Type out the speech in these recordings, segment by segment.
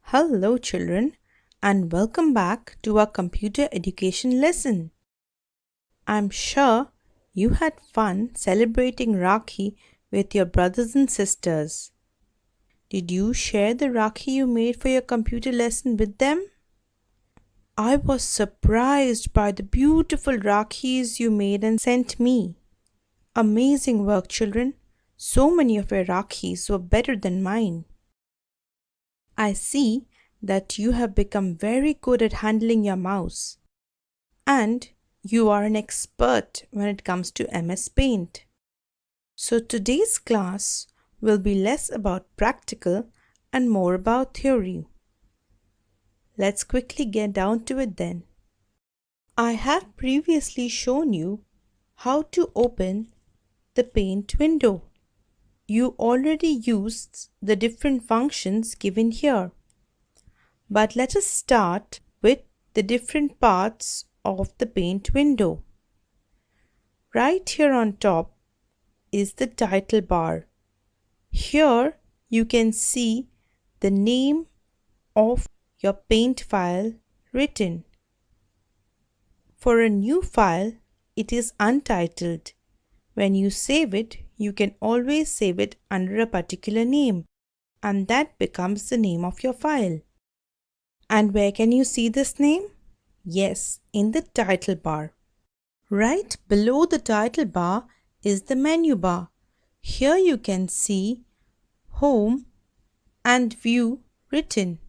Hello, children, and welcome back to our computer education lesson. I'm sure you had fun celebrating Rakhi with your brothers and sisters. Did you share the Rakhi you made for your computer lesson with them? I was surprised by the beautiful Rakhis you made and sent me. Amazing work, children. So many of your Rakhis were better than mine. I see that you have become very good at handling your mouse. And you are an expert when it comes to MS Paint. So today's class will be less about practical and more about theory. Let's quickly get down to it then. I have previously shown you how to open the Paint window. You already used the different functions given here. But let us start with the different parts of the Paint window. Right here on top is the title bar. Here you can see the name of your Paint file written. For a new file, it is untitled. When you save it, you can always save it under a particular name, and that becomes the name of your file. And where can you see this name? Yes, in the title bar. Right below the title bar is the menu bar. Here you can see Home and View written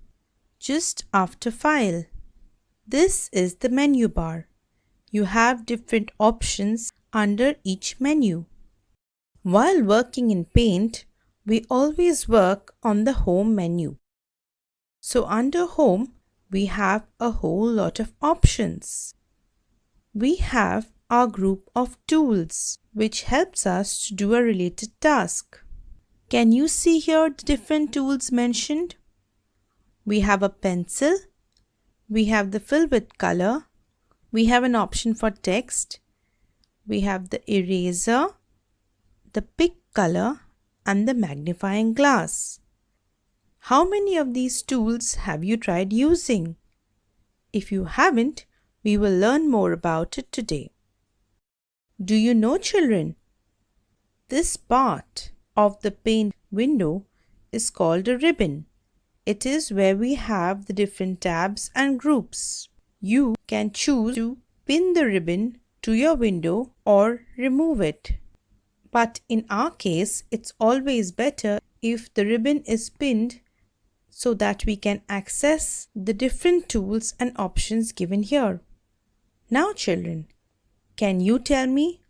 just after File. This is the menu bar. You have different options under each menu. While working in Paint, we always work on the Home menu. So under Home, we have a whole lot of options. We have our group of tools, which helps us to do a related task. Can you see here the different tools mentioned? We have a pencil, we have the fill with color, we have an option for text, we have the eraser, the pick color, and the magnifying glass. How many of these tools have you tried using? If you haven't, we will learn more about it today. Do you know, children? This part of the Paint window is called a ribbon. It is where we have the different tabs and groups. You can choose to pin the ribbon to your window or remove it. But in our case, it's always better if the ribbon is pinned so that we can access the different tools and options given here. Now children, can you tell me,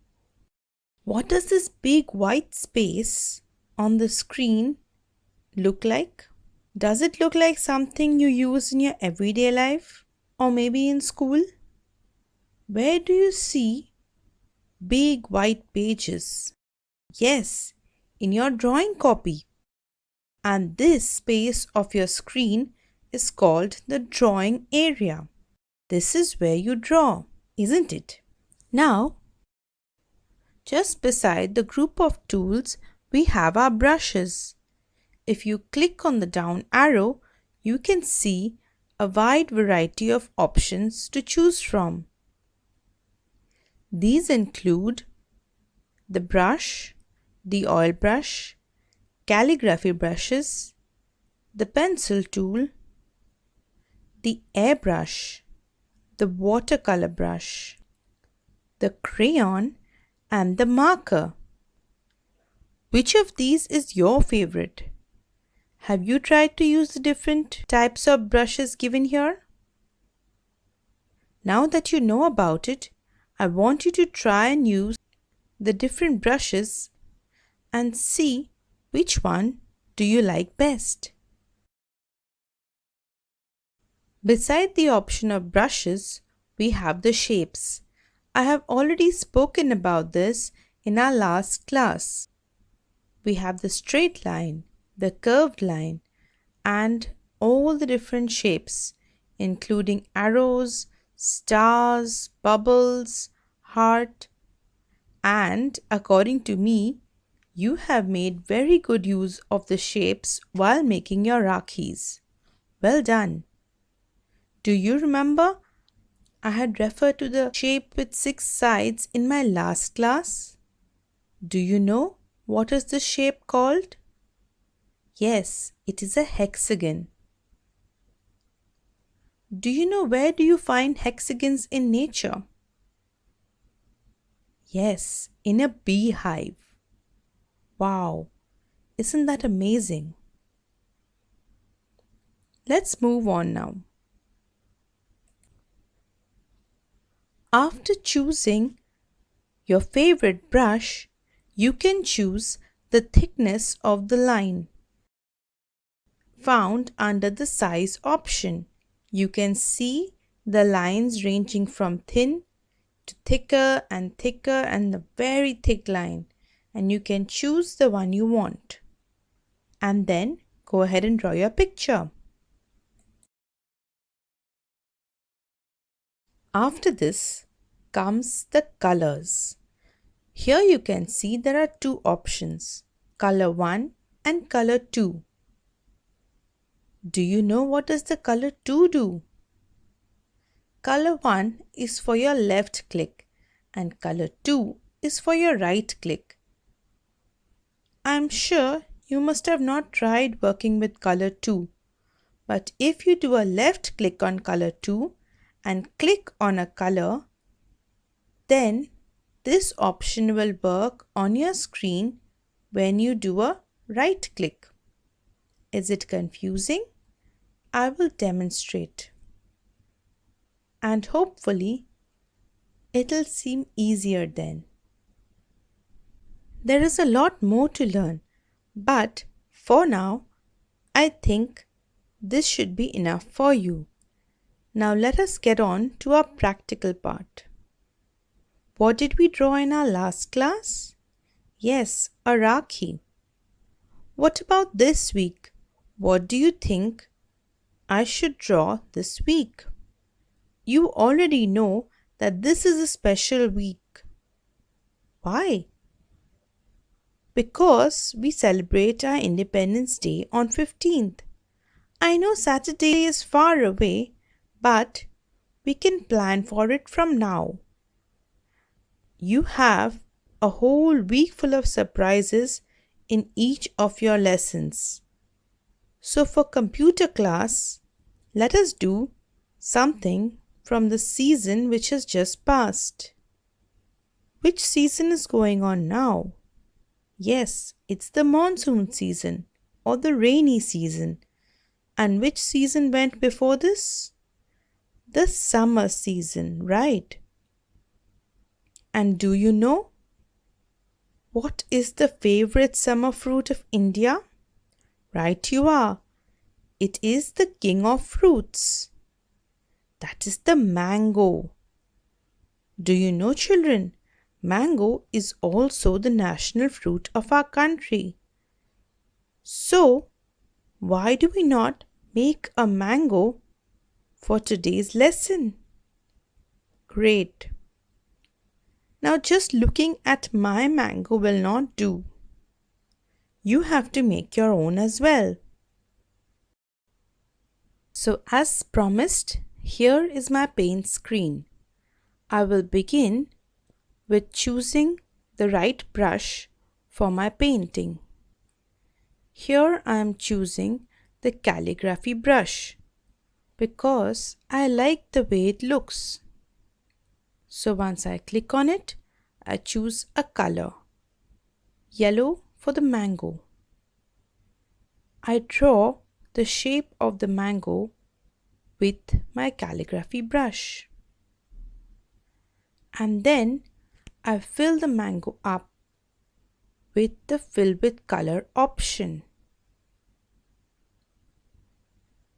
what does this big white space on the screen look like? Does it look like something you use in your everyday life or maybe in school? Where do you see big white pages? Yes, in your drawing copy. And this space of your screen is called the drawing area. This is where you draw, isn't it? Now, just beside the group of tools, we have our brushes. If you click on the down arrow, you can see a wide variety of options to choose from. These include the brush, the oil brush, calligraphy brushes, the pencil tool, the airbrush, the watercolor brush, the crayon, and the marker. Which of these is your favorite? Have you tried to use the different types of brushes given here? Now that you know about it, I want you to try and use the different brushes and see which one do you like best. Beside the option of brushes, we have the shapes. I have already spoken about this in our last class. We have the straight line, the curved line, and all the different shapes, including arrows, stars, bubbles, heart, and according to me, you have made very good use of the shapes while making your Rakhis. Well done. Do you remember I had referred to the shape with 6 sides in my last class? Do you know what is this shape called? Yes, it is a hexagon. Do you know where do you find hexagons in nature? Yes, in a beehive. Wow, isn't that amazing? Let's move on now. After choosing your favorite brush, you can choose the thickness of the line found under the size option. You can see the lines ranging from thin to thicker and a very thick line, and you can choose the one you want. And then go ahead and draw your picture. After this comes the colors. Here you can see there are two options, color 1 and color 2. Do you know what does the color 2 do? Color 1 is for your left click and color 2 is for your right click. I'm sure you must have not tried working with color 2, but if you do a left click on color 2 and click on a color, then this option will work on your screen when you do a right click. Is it confusing? I will demonstrate. And hopefully it'll seem easier then. There is a lot more to learn, but for now, I think this should be enough for you. Now let us get on to our practical part. What did we draw in our last class? Yes, a Rakhi. What about this week? What do you think I should draw this week? You already know that this is a special week. Why? Because we celebrate our Independence Day on 15th. I know Saturday is far away, but we can plan for it from now. You have a whole week full of surprises in each of your lessons. So for computer class, let us do something from the season which has just passed. Which season is going on now? Yes, it's the monsoon season or the rainy season. And which season went before this? The summer season, right? And do you know what is the favorite summer fruit of India? Right you are. It is the king of fruits. That is the mango. Do you know, children? Mango is also the national fruit of our country. So, why do we not make a mango for today's lesson? Great. Now just looking at my mango will not do. You have to make your own as well. So as promised, here is my paint screen. I will begin with choosing the right brush for my painting. Here I am choosing the calligraphy brush because I like the way it looks. So once I click on it, I choose a color, yellow for the mango. I draw the shape of the mango with my calligraphy brush. And then I fill the mango up with the fill with color option.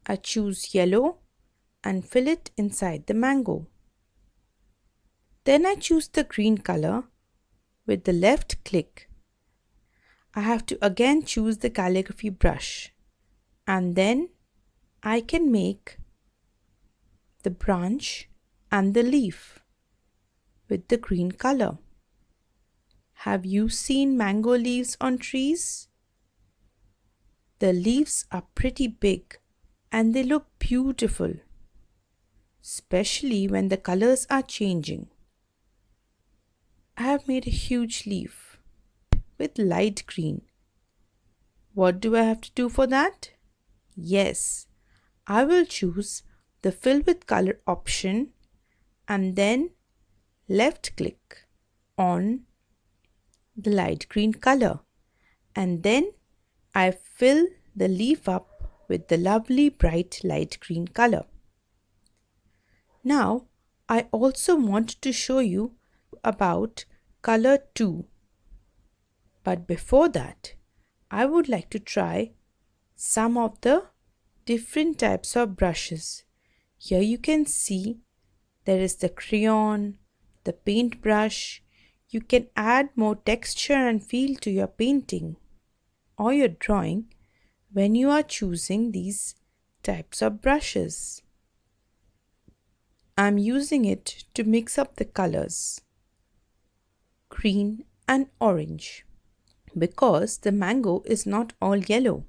I choose yellow and fill it inside the mango. Then I choose the green color with the left click. I have to again choose the calligraphy brush and then I can make the branch and the leaf with the green color. Have you seen mango leaves on trees? The leaves are pretty big and they look beautiful, especially when the colors are changing. I have made a huge leaf with light green. What do I have to do for that? Yes, I will choose the fill with color option and then left click on the light green color, and then I fill the leaf up with the lovely bright light green color. Now I also want to show you about color 2. But before that, I would like to try some of the different types of brushes. Here you can see there is the crayon, the paintbrush. You can add more texture and feel to your painting or your drawing when you are choosing these types of brushes. I'm using it to mix up the colors green and orange because the mango is not all yellow.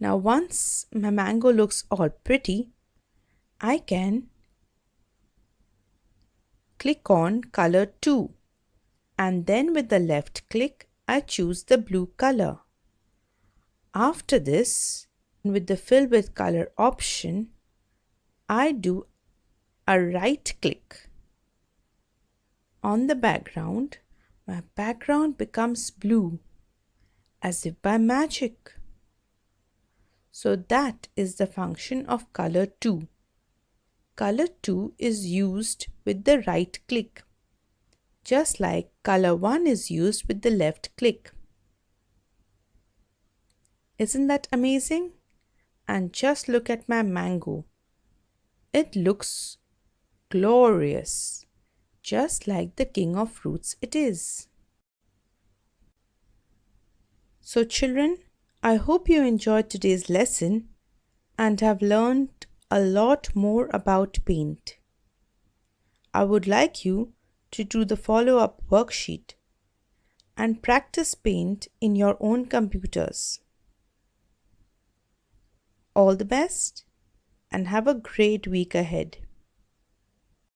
Now once my mango looks all pretty, I can click on color 2 and then with the left click I choose the blue color. After this, with the fill with color option, I do a right click on the background. My background becomes blue as if by magic. So that is the function of color 2. Color 2 is used with the right click, just like color 1 is used with the left click. Isn't that amazing? And just look at my mango. It looks glorious, just like the king of fruits it is. So children, I hope you enjoyed today's lesson and have learned a lot more about paint. I would like you to do the follow-up worksheet and practice paint in your own computers. All the best and have a great week ahead.